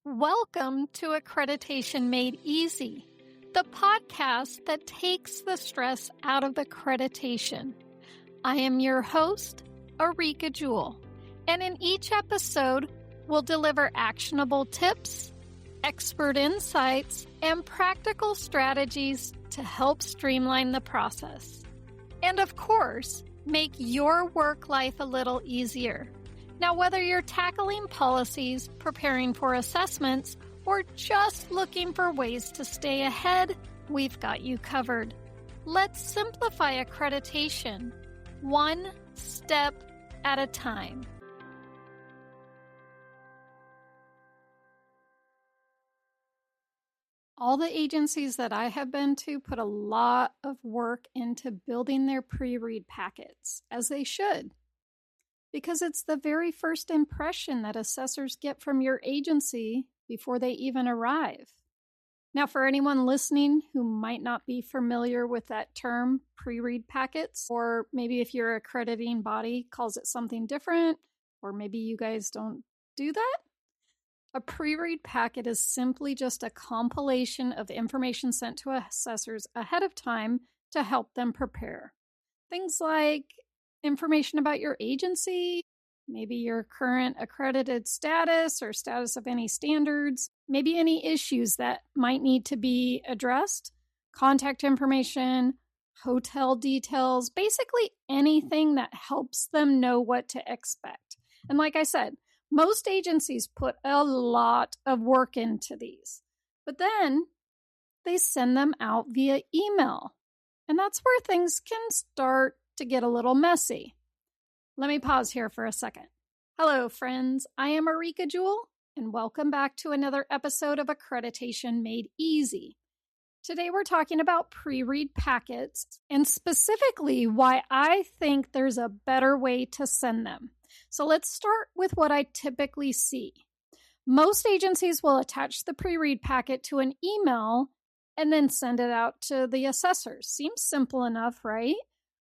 Welcome to Accreditation Made Easy, the podcast that takes the stress out of accreditation. I am your host, Areaka Jewell, and in each episode, we'll deliver actionable tips, expert insights, and practical strategies to help streamline the process. And of course, make your work life a little easier. Now, whether you're tackling policies, preparing for assessments, or just looking for ways to stay ahead, we've got you covered. Let's simplify accreditation, one step at a time. All the agencies that I have been to put a lot of work into building their pre-read packets, as they should. Because it's the very first impression that assessors get from your agency before they even arrive. Now, for anyone listening who might not be familiar with that term, pre-read packets, or maybe if your accrediting body calls it something different, or maybe you guys don't do that, a pre-read packet is simply just a compilation of information sent to assessors ahead of time to help them prepare. Things like information about your agency, maybe your current accredited status or status of any standards, maybe any issues that might need to be addressed, contact information, hotel details, basically anything that helps them know what to expect. And like I said, most agencies put a lot of work into these, but then they send them out via email. And that's where things can start to get a little messy. Let me pause here for a second. Hello, friends. I am Areaka Jewell, and welcome back to another episode of Accreditation Made Easy. Today we're talking about pre-read packets, and specifically why I think there's a better way to send them. So let's start with what I typically see. Most agencies will attach the pre-read packet to an email and then send it out to the assessors. Seems simple enough, right?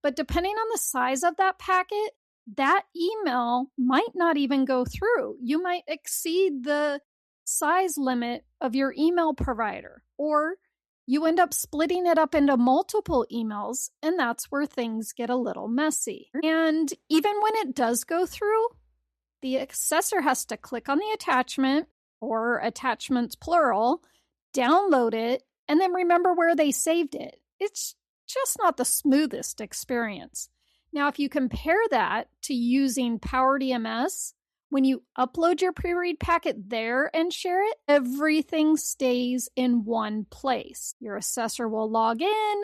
But depending on the size of that packet, that email might not even go through. You might exceed the size limit of your email provider, or you end up splitting it up into multiple emails, and that's where things get a little messy. And even when it does go through, the assessor has to click on the attachment, or attachments plural, download it, and then remember where they saved it. It's just not the smoothest experience. Now, if you compare that to using PowerDMS, when you upload your pre-read packet there and share it, everything stays in one place. Your assessor will log in,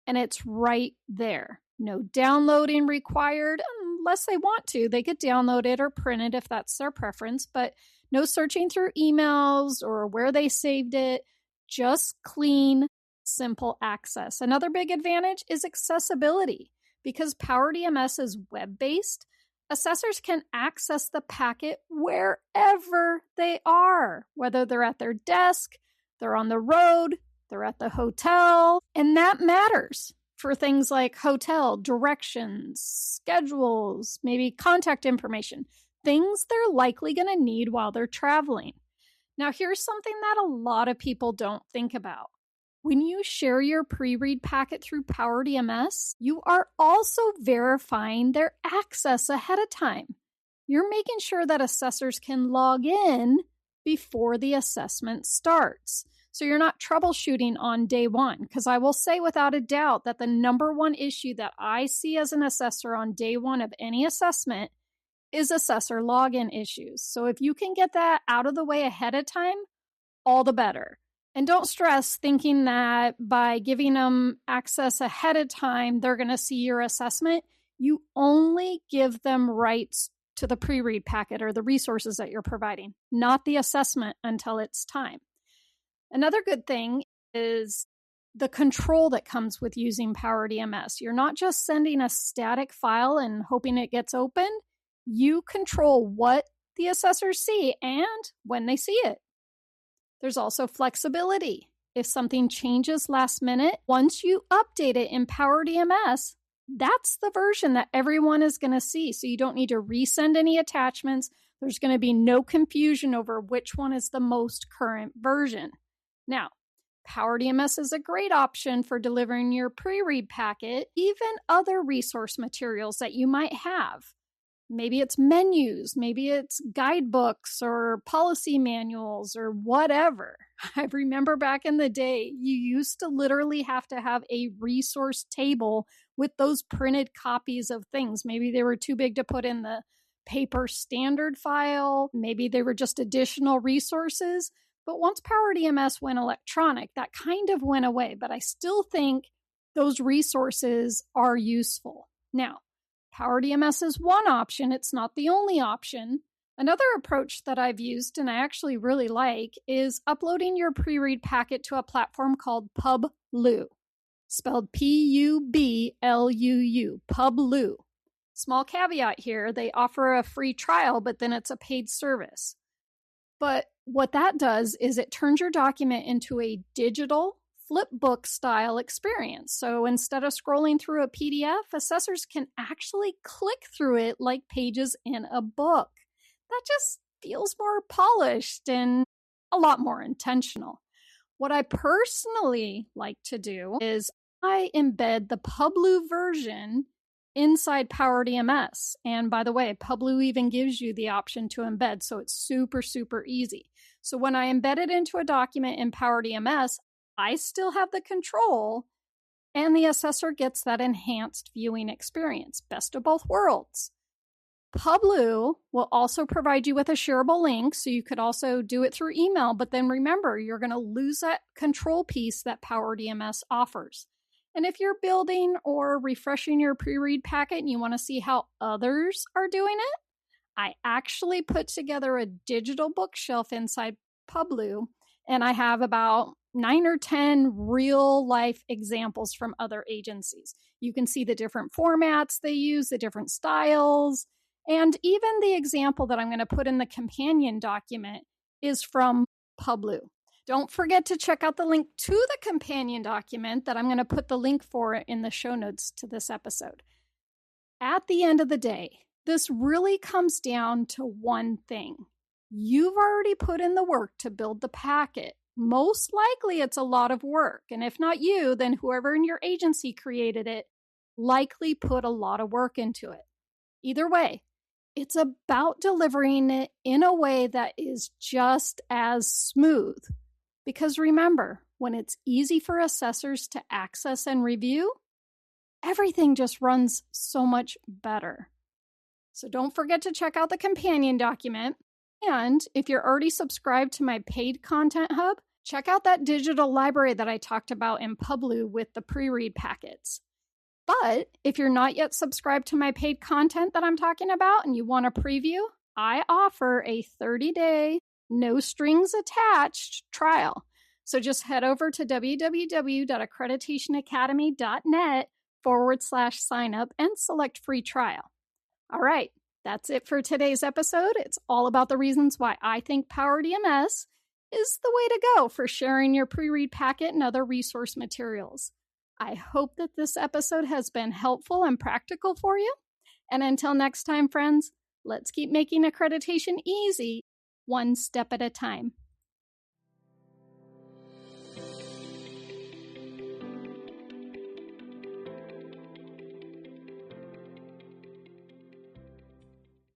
and it's right there. No downloading required unless they want to. They could download it or print it if that's their preference, but no searching through emails or where they saved it. Just clean, simple access. Another big advantage is accessibility. Because PowerDMS is web-based, assessors can access the packet wherever they are, whether they're at their desk, they're on the road, they're at the hotel, and that matters for things like hotel directions, schedules, maybe contact information, things they're likely going to need while they're traveling. Now, here's something that a lot of people don't think about. When you share your pre-read packet through PowerDMS, you are also verifying their access ahead of time. You're making sure that assessors can log in before the assessment starts. So you're not troubleshooting on day one, because I will say without a doubt that the number one issue that I see as an assessor on day one of any assessment is assessor login issues. So if you can get that out of the way ahead of time, all the better. And don't stress thinking that by giving them access ahead of time, they're going to see your assessment. You only give them rights to the pre-read packet or the resources that you're providing, not the assessment until it's time. Another good thing is the control that comes with using PowerDMS. You're not just sending a static file and hoping it gets opened. You control what the assessors see and when they see it. There's also flexibility. If something changes last minute, once you update it in PowerDMS, that's the version that everyone is going to see. So you don't need to resend any attachments. There's going to be no confusion over which one is the most current version. Now, PowerDMS is a great option for delivering your pre-read packet, even other resource materials that you might have. Maybe it's menus, maybe it's guidebooks or policy manuals or whatever. I remember back in the day, you used to literally have to have a resource table with those printed copies of things. Maybe they were too big to put in the paper standard file. Maybe they were just additional resources. But once PowerDMS went electronic, that kind of went away. But I still think those resources are useful. Now, PowerDMS is one option. It's not the only option. Another approach that I've used and I actually really like is uploading your pre-read packet to a platform called Publuu, spelled Publuu, Publuu. Small caveat here, they offer a free trial, but then it's a paid service. But what that does is it turns your document into a digital flipbook style experience. So instead of scrolling through a PDF, assessors can actually click through it like pages in a book. That just feels more polished and a lot more intentional. What I personally like to do is I embed the Publuu version inside PowerDMS. And by the way, Publuu even gives you the option to embed, so it's super, super easy. So when I embed it into a document in PowerDMS, I still have the control, and the assessor gets that enhanced viewing experience. Best of both worlds. Publuu will also provide you with a shareable link, so you could also do it through email, but then remember, you're going to lose that control piece that PowerDMS offers. And if you're building or refreshing your pre-read packet and you want to see how others are doing it, I actually put together a digital bookshelf inside Publuu, and I have about 9 or 10 real-life examples from other agencies. You can see the different formats they use, the different styles, and even the example that I'm going to put in the companion document is from Publuu. Don't forget to check out the link to the companion document that I'm going to put the link for in the show notes to this episode. At the end of the day, this really comes down to one thing. You've already put in the work to build the packet. Most likely it's a lot of work. And if not you, then whoever in your agency created it likely put a lot of work into it. Either way, it's about delivering it in a way that is just as smooth. Because remember, when it's easy for assessors to access and review, everything just runs so much better. So don't forget to check out the companion document. And if you're already subscribed to my paid content hub, check out that digital library that I talked about in Publuu with the pre-read packets. But if you're not yet subscribed to my paid content that I'm talking about and you want a preview, I offer a 30-day, no strings attached trial. So just head over to www.accreditationacademy.net/sign up and select free trial. All right, that's it for today's episode. It's all about the reasons why I think PowerDMS is the way to go for sharing your pre-read packet and other resource materials. I hope that this episode has been helpful and practical for you. And until next time, friends, let's keep making accreditation easy, one step at a time.